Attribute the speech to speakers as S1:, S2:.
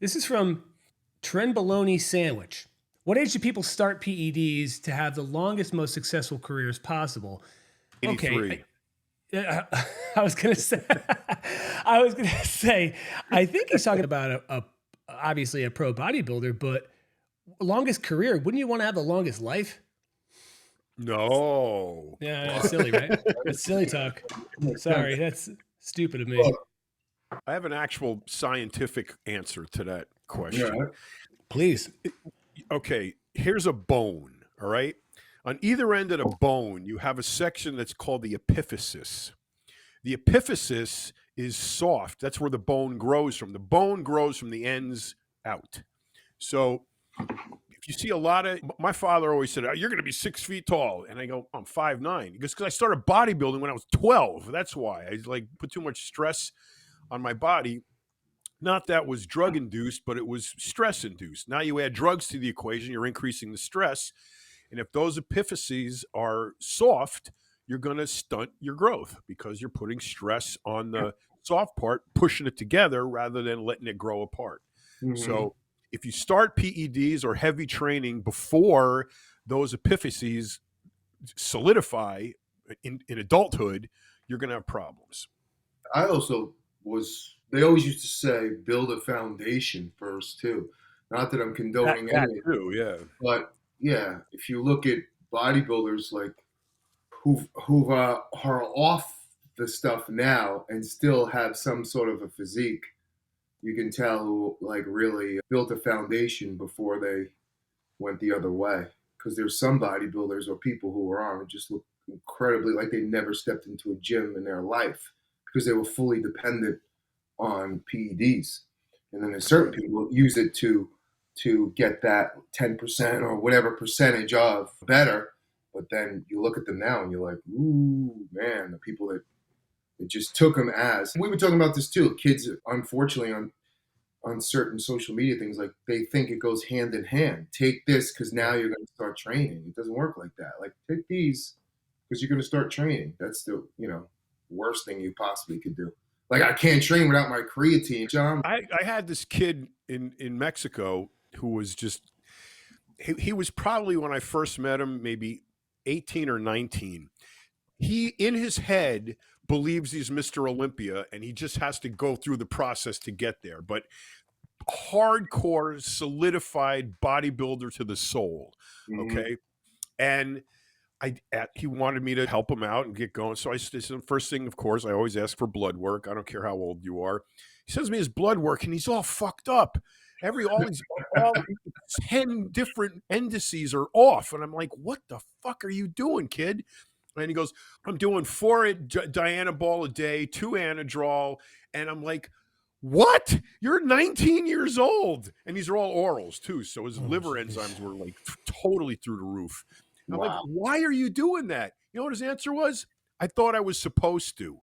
S1: This is from Trenbolone Sandwich. What age do people start PEDs to have the longest, most successful careers possible? Okay,
S2: 83.
S1: I was gonna say, I was gonna say, I think he's talking about obviously a pro bodybuilder, but longest career. Wouldn't you want to have the longest life?
S2: No.
S1: Yeah, that's silly, right? That's silly talk.
S3: Makes sense.
S1: Sorry, that's stupid of me.
S3: Well,
S2: I have an actual scientific answer to that question.
S3: yeah,
S1: Please.
S2: Okay, here's a bone, all right? On either end of the bone, you have a section that's called the epiphysis. The epiphysis is soft. That's where the bone grows from. The bone grows from the ends out. So if you see a lot of, my father always said, "Oh, you're going to be 6 feet tall." And I go, I'm 5'9". He goes, because I started bodybuilding when I was 12. That's why I like put too much stress on my body. Not that was drug induced, but it was stress induced. Now you add drugs to the equation, you're increasing the stress. And if those epiphyses are soft, you're going to stunt your growth because you're putting stress on the soft part, pushing it together rather than letting it grow apart.
S3: Mhm.
S2: So if you start PEDs or heavy training before those epiphyses solidify in adulthood, you're going to have problems.
S3: I also they always used to say, build a foundation first, too. Not that I'm condoning
S2: That
S3: any,
S2: too, yeah.
S3: but yeah, if you look at bodybuilders like who are off the stuff now and still have some sort of a physique, you can tell who like really built a foundation before they went the other way. Because there's some bodybuilders or people who are on who just look incredibly like they never stepped into a gym in their life because they were fully dependent on PEDs. And then there's certain people who use it to get that 10% or whatever percentage of better. But then you look at them now and you're like, ooh, man, the people that it just took them as we were talking about this too. Kids, unfortunately, on certain social media things, like they think it goes hand in hand. Take this because now you're going to start training. It doesn't work like that. Like take these because you're going to start training. That's the worst thing you possibly could do. Like I can't train without my creatine, John.
S2: I had this kid in Mexico who was just he was probably, when I first met him, maybe 18 or 19. He in his head believes he's Mr. Olympia and he just has to go through the process to get there. But hardcore solidified bodybuilder to the soul. Okay. And he wanted me to help him out and get going. So the first thing, of course, I always ask for blood work. I don't care how old you are. He sends me his blood work and he's all fucked up. All 10 different indices are off. And I'm like, what the fuck are you doing, kid? And he goes, I'm doing 4 Dianabol a day, 2 Anadrol. And I'm like, what? You're 19 years old. And these are all orals too. So his liver enzymes were like totally through the roof. I'm like, why are you doing that? You know what his answer was? I thought I was supposed to.